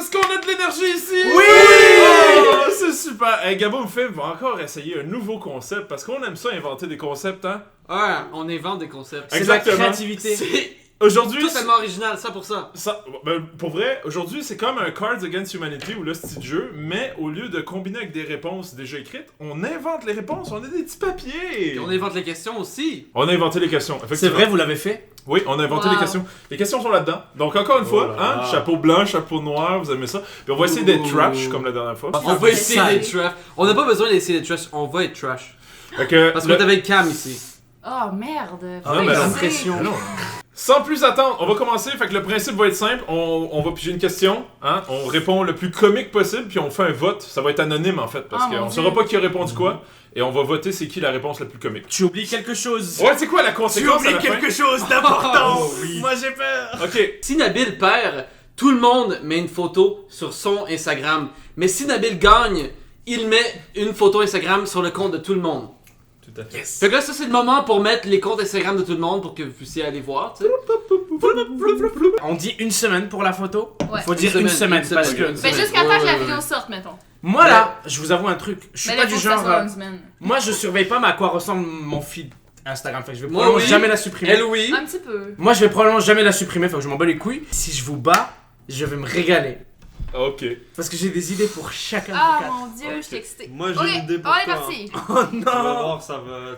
est-ce qu'on a de l'énergie ici? Oui! Oh, c'est super! Hey, Gabo Film va encore essayer un nouveau concept parce qu'on aime ça inventer des concepts, hein? Ouais, on invente des concepts. C'est de la Exactement. créativité. C'est Aujourd'hui, totalement original, 100%. pour vrai, aujourd'hui, c'est comme un Cards Against Humanity ou le style jeu, mais au lieu de combiner avec des réponses déjà écrites, on invente les réponses, on a des petits papiers! Et on invente les questions aussi. On a inventé les questions, effectivement. C'est vrai, vous l'avez fait? Oui, on a inventé les questions. Les questions sont là-dedans. Donc, encore une fois, là. chapeau blanc, chapeau noir, vous aimez ça. Puis on va essayer d'être Ouh. trash comme la dernière fois. On va essayer d'être trash. On n'a pas besoin d'essayer d'être trash, on va être trash. Fait que, Parce qu'on est avec Cam ici. Oh merde. Non, mais Faut non. essayer. Pression. non. Sans plus attendre, on va commencer. Fait que le principe va être simple. On va piger une question. Hein? On répond le plus comique possible, puis on fait un vote. Ça va être anonyme en fait, parce Oh, mon qu'on Dieu. saura pas qui a répondu quoi. Et on va voter c'est qui la réponse la plus comique. Tu oublies quelque chose. Ouais, c'est quoi la Tu conséquence à oublies la fin? quelque chose d'important. Oh, oui. Moi j'ai peur. Ok. Si Nabil perd, tout le monde met une photo sur son Instagram. Mais si Nabil gagne, il met une photo Instagram sur le compte de tout le monde. Tout à fait. Fait que là, ça c'est le moment pour mettre les comptes Instagram de tout le monde pour que vous puissiez aller voir, tu sais. On dit une semaine pour la photo. Ouais. Faut dire une semaine parce que Ben jusqu'à temps que la vidéo sorte, mettons. moi là, je vous avoue un truc. Je suis Mais pas là, du faut que ça genre. soit une semaine. Moi je surveille pas mais à quoi ressemble mon feed Instagram. Fait que je vais Moi, probablement oui. jamais la supprimer. Elle oui. Un petit peu. Moi je vais probablement jamais la supprimer. Faut que je m'en bats les couilles. Si je vous bats, je vais me régaler. Ok. Parce que j'ai des idées pour chacun de Ah vous quatre. mon dieu, je suis excitée. Moi, j'ai Ok, une idée pour on est toi. parti. Oh Tu vas non. voir,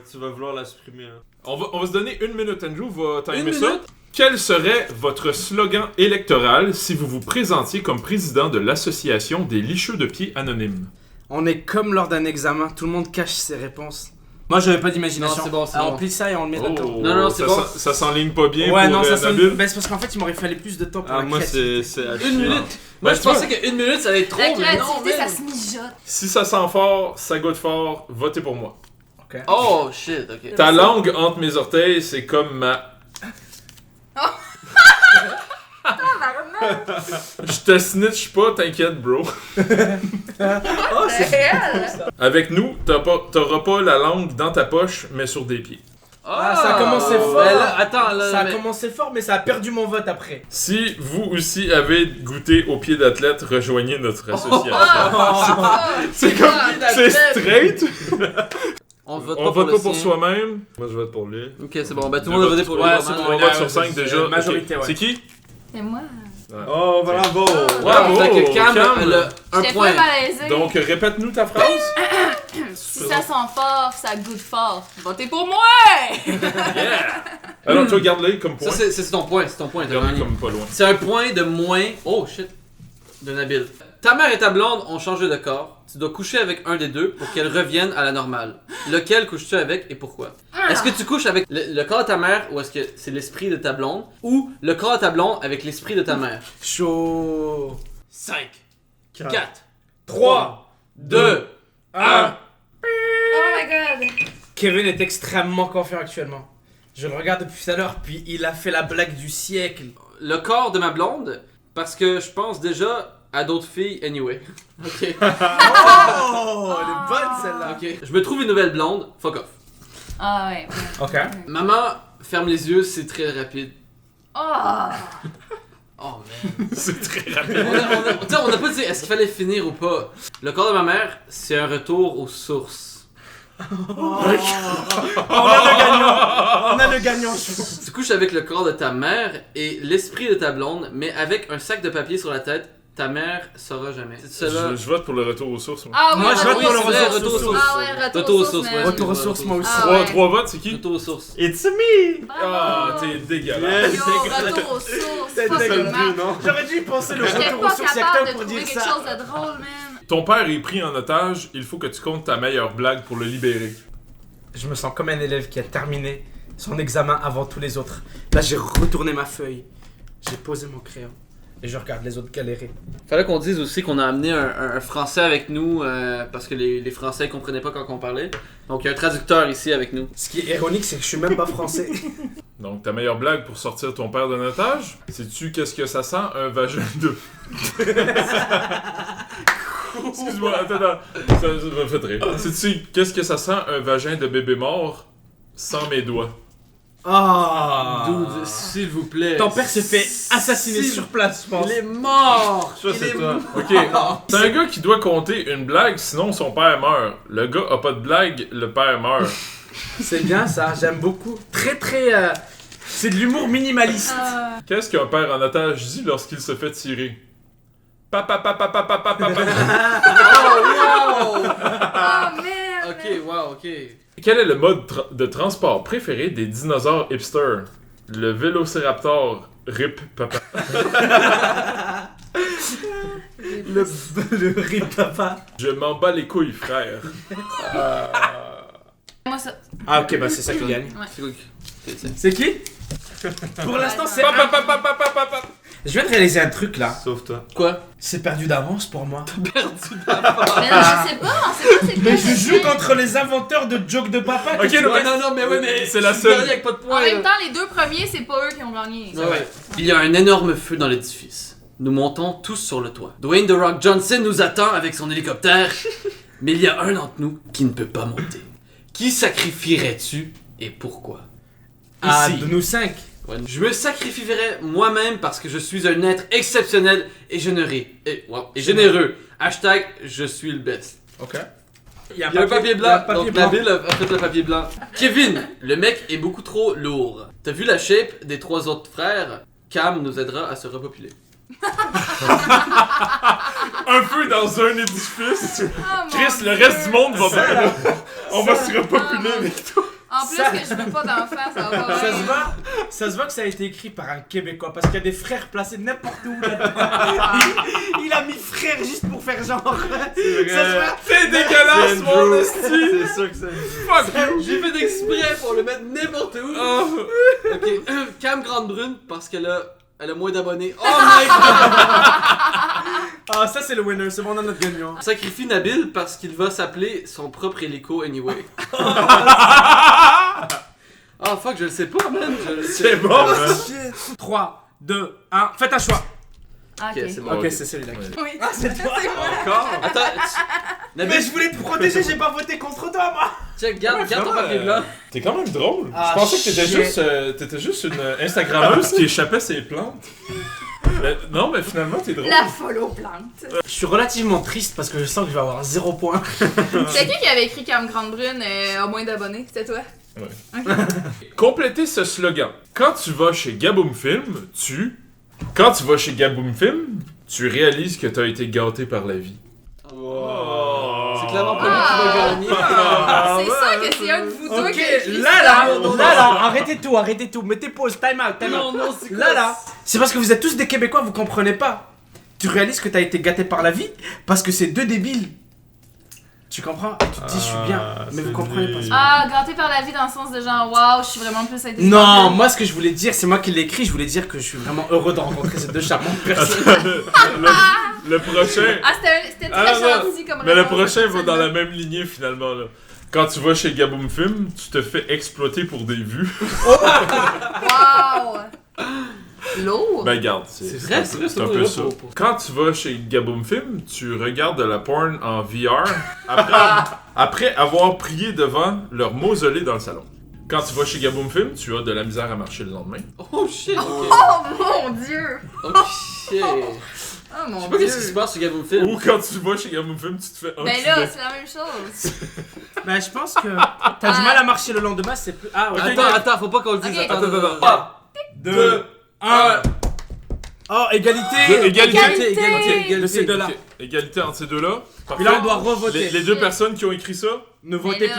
tu vas vouloir la supprimer. Hein. On va se donner une minute. Andrew va timer Une ça. minute? Quel serait votre slogan électoral si vous vous présentiez comme président de l'association des licheux de pieds anonymes? On est comme lors d'un examen. Tout le monde cache ses réponses. Moi j'avais pas d'imagination. Non, c'est bon, c'est Alors, bon. on plie ça et on le met dedans. Non, c'est ça bon. Ça s'enligne pas bien Ouais, pour non, ça sonne. Nabil. Ben, c'est parce qu'en fait, il m'aurait fallu plus de temps pour Ah, la moi, créativité. c'est à Une chier. minute. Moi, Ben, je tu vois- pensais qu'une minute, ça allait être trop, La mais non, créativité, ça man. se mijote. Si ça sent fort, ça goûte fort, votez pour moi. Ok. Oh, shit, ok. Ta langue entre mes orteils, c'est comme ma... Je te snitch pas, t'inquiète, bro. Oh, c'est réel. Avec nous, t'auras pas la langue dans ta poche, mais sur des pieds. Ah, ça a commencé fort. Ben là, attends, là. Ça a mais- commencé fort, mais ça a perdu mon vote après. Si vous aussi avez goûté aux pieds d'athlète, rejoignez notre association. C'est comme... C'est straight. On vote On pas vote pour pas le pour sien. soi-même. Moi, je vote pour lui. Ok, c'est bon. Ben tout le monde a voté pour lui. Ouais, pas c'est mal. bon. 3 ouais, votes sur ouais, 5 c'est déjà. majorité, Ok. ouais. C'est qui? C'est moi. Oh, bravo! Bravo, Fait que Cam, Cam. elle a un J'étais point. pas malaisée. Donc, répète-nous ta phrase. Si ça sent fort, ça goûte fort. Votez pour moi! Yeah! Alors, toi, garde-le comme point. Ça, c'est ton point, c'est ton point. t'as Garde-le gagné. comme pas loin. C'est un point de moins. Oh shit. De Nabil. Ta mère et ta blonde ont changé de corps. Tu dois coucher avec un des deux pour qu'elles reviennent à la normale. Lequel couches-tu avec et pourquoi? Est-ce que tu couches avec le corps de ta mère ou est-ce que c'est l'esprit de ta blonde? Ou le corps de ta blonde avec l'esprit de ta mère? Chaud. 5, 4, 3, 2, 1. Oh my god! Kevin est extrêmement confiant actuellement. Je le regarde depuis tout à l'heure, puis il a fait la blague du siècle. Le corps de ma blonde, parce que je pense déjà à d'autres filles anyway. Ok. Oh, elle est bonne celle-là. Ok. Je me trouve une nouvelle blonde, fuck off. Ah ouais. Ok. Maman, ferme les yeux, c'est très rapide. Oh! Oh man. C'est très On rapide. n'a pas dit est-ce qu'il fallait finir ou pas. Le corps de ma mère, c'est un retour aux sources. On a le gagnant. On a le gagnant. Tu couches avec le corps de ta mère et l'esprit de ta blonde, mais avec un sac de papier sur la tête, ta mère saura jamais. C'est cela. Je vote pour le retour aux sources. moi. Ah oui, Moi, je vote pour le c'est vrai, retour retour aux aux sources. Ah ouais, Retour aux sources, man. ouais. Retour aux sources, moi aussi. Ah Trois ouais. trois votes, c'est qui? Retour aux sources. It's me! Ah, Bravo! t'es dégueulasse. Yo, retour aux sources, C'est fucking dégueulasse. man. non? J'aurais dû y penser le J'étais retour aux pas sources capable acteurs de pour trouver dire quelque ça. chose de drôle, man. Ton père est pris en otage, il faut que tu comptes ta meilleure blague pour le libérer. Je me sens comme un élève qui a terminé son examen avant tous les autres. Là, j'ai retourné ma feuille, j'ai posé mon crayon et je regarde les autres galérer. Fallait qu'on dise aussi qu'on a amené un Français avec nous parce que les Français comprenaient pas quand on parlait. Donc il y a un traducteur ici avec nous. Ce qui est ironique, c'est que je suis même pas français. Donc, ta meilleure blague pour sortir ton père d'un otage, sais-tu qu'est-ce que ça sent? Un vagin de... Excuse-moi, attends, ça me fait rire. Sais-tu qu'est-ce que ça sent? Un vagin de bébé mort sans mes doigts. Ah. Dude, s'il vous plaît. Ton père se fait assassiné sur place, je pense. Il est mort! Ça, c'est Il est toi. mort. Ok, c'est un gars qui doit compter une blague, sinon son père meurt. Le gars a pas de blague, le père meurt. C'est bien ça, j'aime beaucoup. Très très... C'est de l'humour minimaliste. Qu'est-ce qu'un père en otage dit lorsqu'il se fait tirer? Papa, papa, papa, papa, papa. Oh, wow! Oh merde! Ok, wow, ok. Quel est le mode de transport préféré des dinosaures hipsters? Le vélociraptor RIP papa. Le rip papa. Je m'en bats les couilles, frère. Moi ça. Ah ok, bah c'est ça qui gagne. C'est quoi? Ok, tiens. C'est qui? Pour l'instant c'est... Papa, papa, papa, papa. Je viens de réaliser un truc là. Sauf toi. Quoi? C'est perdu d'avance pour moi. Mais non, je sais pas, on sait pas c'est Mais quoi. je joue contre les inventeurs de jokes de papa. Ok, que tu non, vois. Non, mais ouais, mais c'est la je suis seule. dernier avec pas de En points. même là. temps, les deux premiers, c'est pas eux qui ont gagné. Ouais, ouais. Il y a un énorme feu dans l'édifice. Nous montons tous sur le toit. Dwayne The Rock Johnson nous attend avec son hélicoptère. Mais il y a un d'entre nous qui ne peut pas monter. Qui sacrifierais-tu et pourquoi? Ah, Ici. de nous 5. Ouais, je me sacrifierais moi-même parce que je suis un être exceptionnel et généreux. Et généreux. Hashtag je suis le best. Ok. Il y Il y a un papier blanc, papier donc blanc. Nabil a fait le papier blanc. Kevin, le mec est beaucoup trop lourd. T'as vu la shape des trois autres frères? Cam nous aidera à se repopuler. Un feu dans un édifice. Oh, mon Chris, le Dieu. reste du monde va bien. On va se repopuler avec toi. En plus Ça- que je veux pas d'enfants, ça va pas Ça bien. se voit que ça a été écrit par un Québécois parce qu'il y a des frères placés n'importe où là-dedans. il a mis frère juste pour faire genre. Ça se voit. C'est dégueulasse, C'est mon Andrew. esti. C'est ça que ça Fuck you. J'ai fait exprès pour le mettre n'importe où. Oh. Ok, Cam Grande Brune parce qu'elle a moins d'abonnés. Oh my god! Ah, ça c'est le winner, c'est bon, on a notre gagnant. Sacrifie Nabil parce qu'il va s'appeler son propre hélico anyway. Ah fuck, je le sais pas, man. Je le sais. C'est bon. 3, 2, 1, faites un choix. Ah, Ok, ok. c'est bon. Ok, c'est celui-là. Oui, Ah, c'est toi. Encore? Attends, Nabil, Mais je voulais te protéger, j'ai pas voté contre toi moi. check, garde ton papier blanc. T'es quand même drôle. Ah, je pensais que shit. t'étais juste une Instagrammeuse qui échappait ses plantes. Non, mais finalement, t'es drôle. La follow plante. Je suis relativement triste parce que je sens que je vais avoir 0 points. C'est qui avait écrit Cam Grande Brune a moins d'abonnés? C'était toi? Complétez ce slogan. Quand tu vas chez Gaboom Film, Quand tu vas chez Gaboom Film, tu réalises que t'as été gâté par la vie. C'est clairement pas lui qui va gagner. C'est ça que c'est un de vous deux Ok, qui a écrit là, arrêtez tout, mettez pause, time out. Non, non, c'est quoi? Là, c'est parce que vous êtes tous des Québécois, vous comprenez pas. Tu réalises que t'as été gâté par la vie parce que c'est deux débiles. Tu comprends? Et tu te dis, je suis bien, mais vous comprenez pas. Ah, gâté par la vie dans le sens de genre, waouh, je suis vraiment plus intelligente. Non, moi ce que je voulais dire, c'est moi qui l'ai écrit, je voulais dire que je suis vraiment heureux de rencontrer ces deux charmantes personnes. Le prochain. Ah, c'était Ah, très non, gentil comme Mais le réponse, prochain va cette dans la scène-là. même lignée finalement là. Quand tu vas chez Gaboom Film, tu te fais exploiter pour des vues. Waouh! Lourd? Ben garde, C'est vrai, c'est un peu ça. Quand tu vas chez Gaboom Film, tu regardes de la porn en VR après avoir prié devant leur mausolée dans le salon. Quand tu vas chez Gaboom Film, tu as de la misère à marcher le lendemain. Oh shit, ok. Oh mon dieu! Oh shit. Oh Je mon sais pas dieu! qu'est-ce qui se passe sur Gaboom Film. Ou quand tu vas chez Gaboom Film, tu te fais Ben là, c'est la même chose. Ben je pense que t'as du mal à marcher le lendemain, c'est plus... Ah ouais. Attends, faut pas qu'on le dise. Ok. Attends. 2, 1. Oh, égalité. Égalité. De ces deux-là. Ok, égalité entre ces deux-là. Puis là on doit revoter. Les deux personnes qui ont écrit ça. Ne votez là-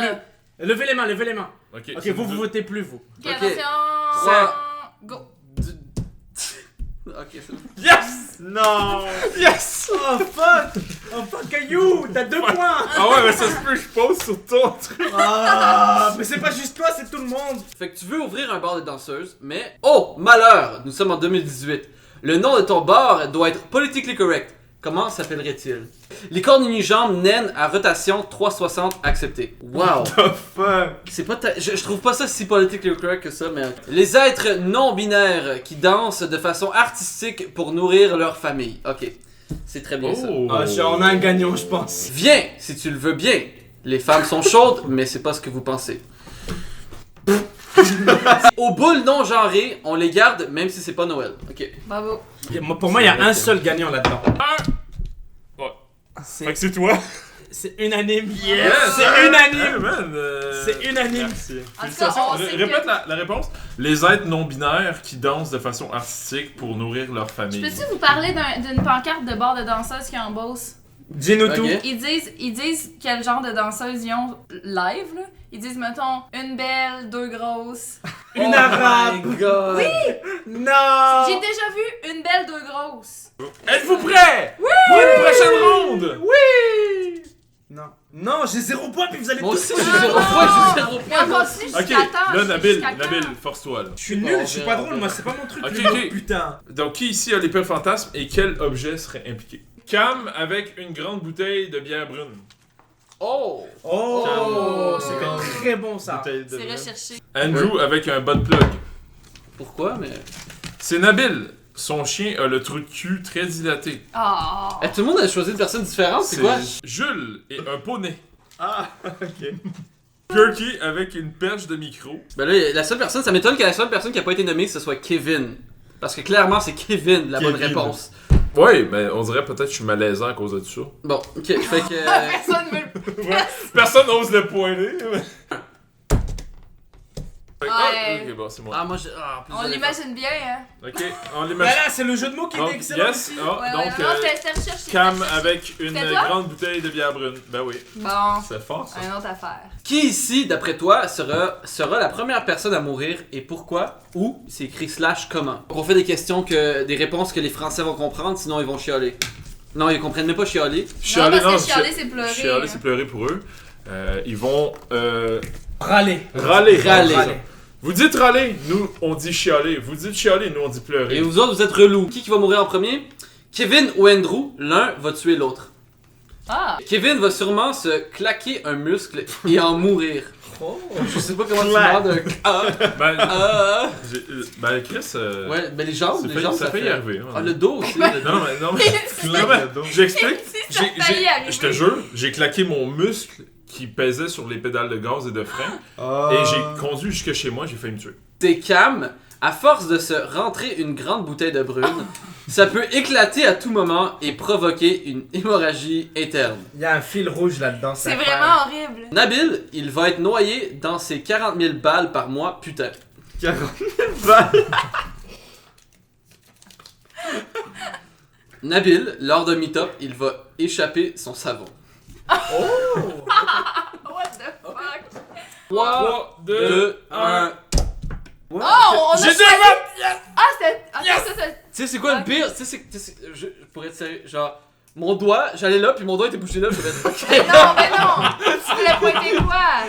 plus. Levez les mains. Ok, Ok, c'est vous deux. votez plus, vous. Ok, Ok. attention! Ça- Go! Ok, c'est bon. Yes! Non! Yes! Oh fuck you. T'as 2 points. Ah ouais, mais ça se peut, je pose sur ton truc. Ah, mais c'est pas juste toi, c'est tout le monde. Fait que tu veux ouvrir un bar de danseuses, mais... Oh, malheur! Nous sommes en 2018. Le nom de ton bar doit être politically correct. Comment s'appellerait-il? Les cornes unijambes naines à rotation 360 acceptées. Wow! Fuck! C'est pas je trouve pas ça si politically correct que ça, mais... Les êtres non-binaires qui dansent de façon artistique pour nourrir leur famille. Ok. C'est très bien ça. Ah, on a un gagnant, je pense. Viens, si tu le veux bien. Les femmes sont chaudes, mais c'est pas ce que vous pensez. Aux boules non genrées, on les garde même si c'est pas Noël. Ok. Bravo. Pour moi, il y a un seul gagnant là-dedans. Ouais. C'est Fait que c'est toi. c'est unanime. Yes! C'est unanime. Hey, man, C'est unanime. Merci. En tout cas, on sait Répète que... la réponse. Les êtres non-binaires qui dansent de façon artistique pour nourrir leur Je famille. peux-tu vous parler d'une pancarte de bar de danseuses qui en Beauce? Dis-nous Ok. tout. Ils disent quel genre de danseuses ils ont live, là. Ils disent, mettons, une belle, deux grosses. Une arabe. Oh my god. Oui. Non. J'ai déjà vu une belle, deux grosses. Êtes-vous prêts? Oui! Pour une prochaine ronde! Oui. Non. Non, j'ai 0 point puis vous allez Moi tous. aussi j'ai 0 points, j'ai 0 Mais on points. continue Ok, jusqu'à temps. là, Nabil, jusqu'à Nabil, quand? force-toi là. Je suis nul, je suis pas drôle, moi, c'est pas mon truc. Ok, l'humour, ok. putain. Donc, qui ici a l'épée fantasme et quel objet serait impliqué? Cam avec une grande bouteille de bière brune. Oh. Oh, Calme. c'est très bon ça. Bouteille de C'est vin. recherché. Andrew avec un butt plug. Pourquoi, mais. C'est Nabil. Son chien a le trou de cul très dilaté. Oh. Eh, tout le monde a choisi une personne différente, c'est quoi? Jules et un poney. Ah, ok. Kirky avec une perche de micro. Ben là, la seule personne, ça m'étonne que la seule personne qui a pas été nommée, ce soit Kevin. Parce que clairement, c'est Kevin la bonne Kevin. réponse. Ouais, mais on dirait peut-être que je suis malaisant à cause de ça. Bon, ok, fait que. Personne veut le... Personne n'ose le pointer. Ouais. Ok, bon, c'est moi. Ah, moi, j'ai. Ah, plus On l'imagine bien, hein. Ok, on Bah l'imagine. là, c'est le jeu de mots qui Donc, est excellent yes, aussi. ah, Ouais, donc ouais, non, c'était recherché. Cam c'était recherché. avec une C'était toi? grande bouteille de bière brune. Ben oui, Bon, c'est fort ça. une autre affaire. Qui ici, d'après toi, sera la première personne à mourir et pourquoi? Ou c'est écrit slash comment? On fait des questions des réponses que les Français vont comprendre, sinon ils vont chialer. Non, ils comprennent même pas chialer. Chialer, non, parce que chialer, c'est pleurer. Chialer, c'est pleurer pour eux. Ils vont Râler. râler. Râler. C'est ça. Vous dites râler, nous on dit chialer. Vous dites chialer, nous on dit pleurer. Et vous autres, vous êtes relous. Qui va mourir en premier? Kevin ou Andrew, l'un va tuer l'autre. Ah. Kevin va sûrement se claquer un muscle et en mourir. Oh. Je sais pas comment tu meurs d'un... Ah, Ben, ah, ben Chris, ouais, ben les jambes, ça fait y fait... arriver. Hein. Ah, le dos aussi. le dos. Non, mais non, mais j'explique. Si ça faillit arriver. Je te jure, j'ai claqué mon muscle qui pesait sur les pédales de gaz et de frein Ah. et j'ai conduit jusque chez moi, j'ai failli me tuer. C'est Cam, à force de se rentrer une grande bouteille de brune, ça peut éclater à tout moment et provoquer une hémorragie interne. Il y a un fil rouge là-dedans. C'est vraiment horrible. Nabil, il va être noyé dans ses 40 000 balles par mois, putain. 40 000 balles. Nabil, lors d'un meet-up, il va échapper son savon. Oh. What the fuck? 3, 2, 2, 1. Oh, on a J'ai choisi... deux Ah, c'était... Attends, ça, Tu sais, c'est quoi le pire? Tu sais, je pourrais être sérieux, genre, mon doigt, j'allais là, puis mon doigt était bouché là, je vais Mais non, mais non! Tu voulais pointer quoi?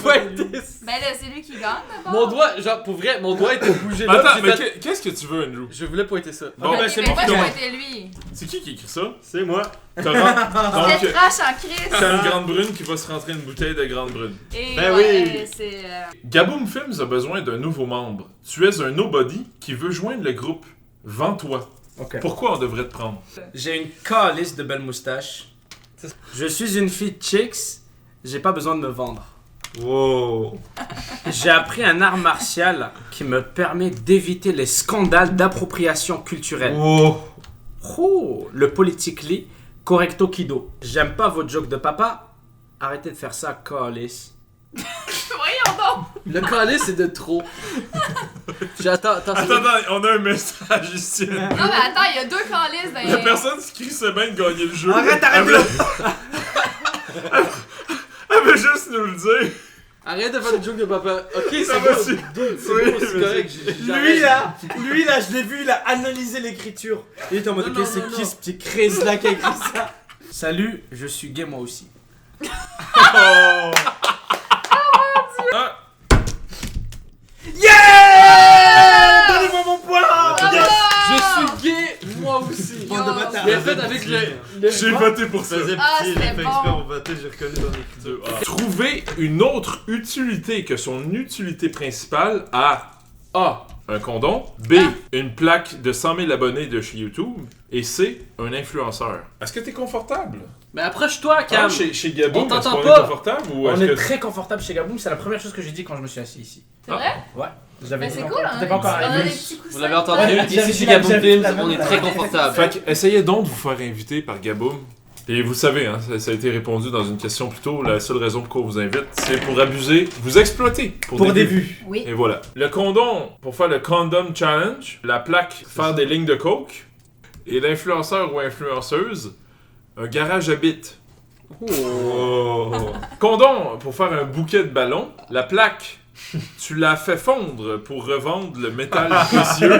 pointer. Ben là, c'est lui qui gagne, d'abord. Mon doigt, genre, pour vrai, mon doigt était bougé là, Attends, puis mais j'ai fait... qu'est-ce que tu veux, Andrew? Je voulais pointer ça. Bon, Ok, ben, c'est mais bon, moi, je donc. pointais lui. c'est qui écrit ça? C'est moi. C'était Donc, trash en crise. t'as une grande brune qui va se rentrer une bouteille de grande brune. Et Ben ouais, oui. c'est... Gaboom Films a besoin d'un nouveau membre. Tu es un nobody qui veut joindre le groupe. Vends-toi. Ok. Pourquoi on devrait te prendre? J'ai une calice de belles moustaches. Je suis une fille chicks. J'ai pas besoin de me vendre. Wow. J'ai appris un art martial qui me permet d'éviter les scandales d'appropriation culturelle. Wow. Oh, le politically correcto kido. J'aime pas vos jokes de papa. Arrêtez de faire ça, calice. Voyons donc! Le calice, c'est de trop. Attends, Attends, on a un message ici. Non, mais attends, il y a deux calices dans La les... personne qui crissait bien de gagner le jeu. Arrête, elle arrête. veut- Elle veut juste nous le dire. Arrête de faire des jokes de papa. Ok, c'est Ça bon. va, c'est- Dude, c'est Oui, bon, c'est mais correct. Lui là, je l'ai vu, il a analysé l'écriture. Il était en mode, Non, ok, non, c'est non, qui non. ce petit craze là qui a écrit ça? Salut, je suis gay moi aussi. Ah, Yeah! Donnez-moi mon point! Je suis gay, moi aussi. Bande de bâtards. Mais fait avec le... j'ai voté pour ça. Ça faisait Ah, pitié, j'ai c'était fait bon. exprès pour voter, j'ai reconnu dans l'écriture. Trouver une autre utilité que son utilité principale à A. un condom. B, une plaque de 100 000 abonnés de chez YouTube. Et C, un influenceur. Est-ce que t'es confortable? Mais approche-toi, Cam. Chez Gaboum, On t'entend est-ce qu'on pas. est confortable ou On est-ce est que... très confortable chez Gaboum, c'est la première chose que j'ai dit quand je me suis assis ici. C'est vrai? Ouais. J'avais Mais dit c'est encore- cool, t'étais pas encore on a arrivé. des petits coussins. Vous l'avez entendu, Ouais, j'avais ici dit la- Gaboum j'avais Films, dit la on est même- très confortable. Fait que essayez donc de vous faire inviter par Gaboum. Et vous savez, hein, ça a été répondu dans une question plus tôt. La seule raison pourquoi on vous invite, c'est pour abuser, vous exploiter. Pour des vues. Oui. Et voilà. Le condom, pour faire le Condom Challenge. La plaque, faire des lignes de coke. Et l'influenceur ou influenceuse, un garage à bits. Oh. Condom, pour faire un bouquet de ballons. La plaque, tu l'as fait fondre pour revendre le métal précieux.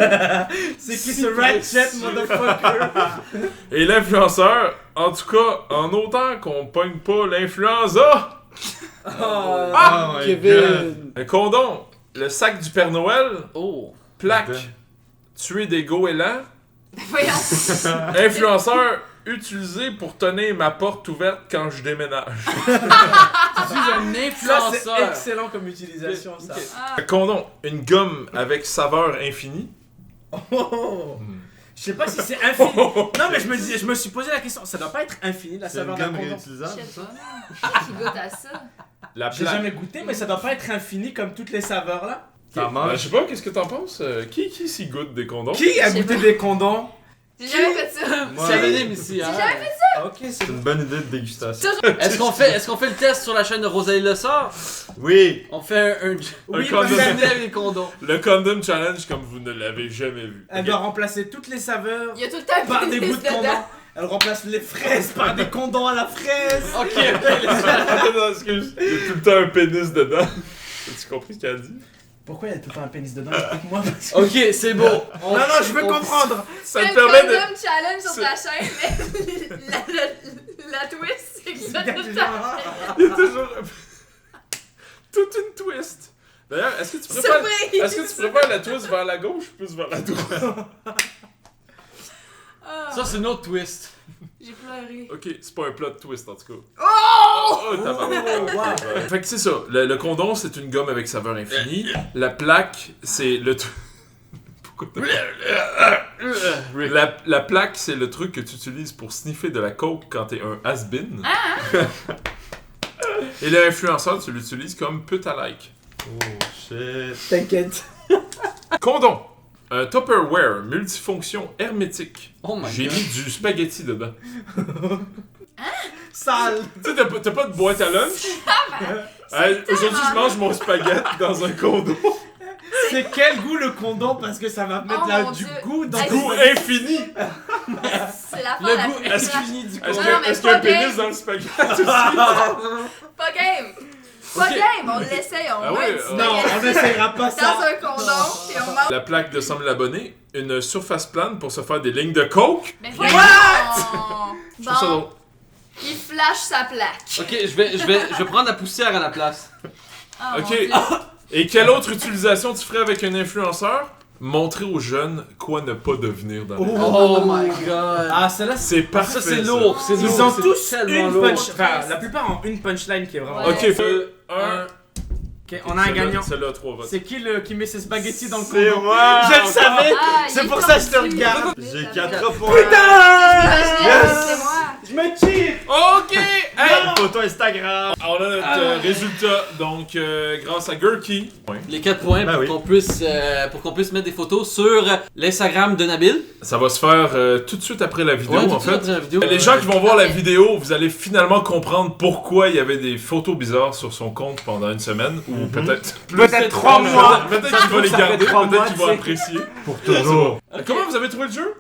C'est qui ce ratchet, motherfucker? Et l'influenceur, en tout cas, en autant qu'on pogne pas l'influenza. Oh my Kevin. Un condom, le sac du Père Noël. Oh. Plaque, Ben. tuer des goélands. Voyons. Influenceur, utilisé pour tenir ma porte ouverte quand je déménage. Tu es un Ça, influenceur. c'est excellent comme utilisation, ça. Ok. Ah. Un condom, une gomme avec saveur infinie. Oh. Je sais pas si c'est infini. Non, mais je me suis posé la question. Ça doit pas être infini la C'est une saveur d'un gamme condom. Je réutilisable, sais ça? pas. Qui goûte à ça? La J'ai plaque. jamais goûté, mais ça doit pas être infini comme toutes les saveurs là. Ça Je mange. sais pas, qu'est-ce que t'en penses? Qui s'y goûte des condoms? Qui a Je sais goûté pas. des condoms? J'ai jamais fait ça. Moi, C'est anonyme ici, hein. J'ai jamais fait Ok, c'est c'est une bonne idée de dégustation. Est-ce qu'on fait le test sur la chaîne de Rosalie Le Sort? Oui. On fait un Oui, condom. parce dîner qu'elle avec les condoms. Le Condom Challenge comme vous ne l'avez jamais vu. elle Ok. doit remplacer toutes les saveurs Il y a tout le temps par un des pénis bouts de condom. dedans. Elle remplace les fraises par des condoms à la fraise. Ok, Non, excuse. Il y a tout le temps un pénis dedans. As-tu compris ce qu'elle a dit? Pourquoi il y a tout le temps un pénis dedans? Explique-moi. ok, c'est bon. Non, non, je veux comprendre. Ça Fais te le permet de... Condom Challenge sur ta chaîne, mais la twist, c'est que ça tout le temps. Il y a toujours... toute une twist. D'ailleurs, est-ce que tu préfères... Surprise! Est-ce que tu préfères la twist vers la gauche ou plus vers la droite? Ah, Ça, c'est une autre twist. j'ai pleuré. Ok, c'est pas un plot twist en tout cas. Oh! Oh, tabarnak. Oh, wow. Fait que c'est ça. Le condom, c'est une gomme avec saveur infinie. La plaque, c'est le... Pourquoi t'as- la plaque, c'est le truc que tu utilises pour sniffer de la coke quand t'es un has-been. Et l'influenceur, tu l'utilises comme pute à like. Oh shit. T'inquiète. Condom. Un Tupperware multifonction hermétique. Oh my J'ai god. mis du spaghetti dedans. Sale. Tu sais, t'as pas de boîte à lunch? Aujourd'hui, je mange mon spaghetti dans un condom. C'est quel goût le condom? Parce que ça va mettre Oh là mon du Dieu. goût dans Hey, Goût infini! C'est la Le fin goût la infini du Est-ce condom. Non, mais qu'il y a un pas pénis game. dans le spaghetti aussi? Pas game! Pas Ok. game, on l'essaye, on Ah met ouais, du Non, on spaghetti n'essayera pas dans ça. un condom, puis on mange. La plaque de 100 000 abonnés, une surface plane pour se faire des lignes de coke. Mais Je voyons! trouve ça Bon, drôle. il flash sa plaque. Ok, je vais prendre la poussière à la place. Oh, Ok. mon Dieu. Et quelle autre utilisation tu ferais avec un influenceur? Montrer aux jeunes quoi ne pas devenir dans la vie. Oh my god. Ah, celle-là, C'est parfait. Ça, c'est lourd, c'est lourd. ils ont c'est tous tellement une lourd. punch. Enfin, la plupart ont une punchline qui est vraiment. Ouais. Ok, feu. Un. Ok, on a un gagnant. Celle-là, 3 votes. C'est qui met ses spaghettis dans le C'est condom? moi. Je le savais! Ah, il C'est est pour ça que je te tordu. regarde. J'ai Ça 4 fait- points. Putain! C'est moi. Je me cheat! Ok! Hey! Photo Instagram. On a notre résultat, donc grâce à Gurky. Les 4 points Ben pour oui. qu'on puisse mettre des photos sur l'Instagram de Nabil. Ça va se faire tout de suite après la vidéo, Ouais, tout en de suite fait. après la vidéo. Les gens qui vont voir la vidéo, vous allez finalement comprendre pourquoi il y avait des photos bizarres sur son compte pendant une semaine, ou peut-être plus. Peut-être 3 mois. Peut-être qu'il va les ça fait garder, 3 peut-être mois, qu'il tu va sais. apprécier. Pour toujours. Comment vous avez trouvé le jeu?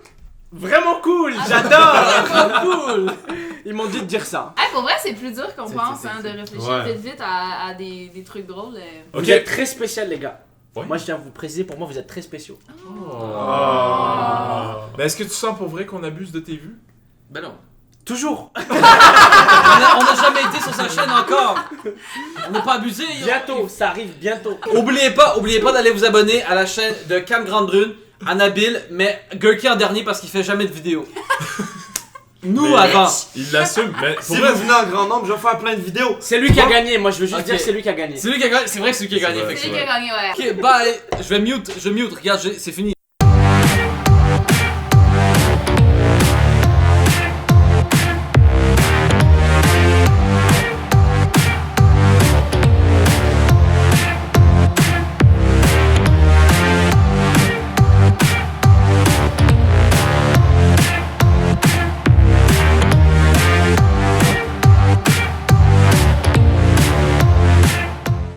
Vraiment cool! Ah, J'adore! Cool! Ils m'ont dit de dire ça. Hey, pour vrai, c'est plus dur qu'on C'est- pense, c'est- hein, de réfléchir Ouais. vite à des trucs drôles. Ok. Vous êtes très spécial, les gars. Ouais. Moi, je tiens à vous préciser, pour moi, vous êtes très spéciaux. Mais est-ce que tu sens pour vrai qu'on abuse de tes vues? Ben non. Toujours! On a jamais été sur sa chaîne encore. On n'a pas abusé. Bientôt, ça arrive bientôt. Oubliez pas d'aller vous abonner à la chaîne de Cam Grande Brune, à Nabil, mais Gurky en dernier parce qu'il fait jamais de vidéo. Nous Mais avant. Il l'assume, mais pour Si vrai, vous venez en grand nombre, je vais faire plein de vidéos. C'est lui qui a Bon. gagné, moi je veux juste Ok. dire que c'est lui qui a gagné. C'est lui qui a gagné. C'est vrai que c'est lui qui a gagné. C'est vrai. C'est effectivement. lui qui a gagné, ouais. Ok, bye. Je vais mute. Regarde, c'est fini.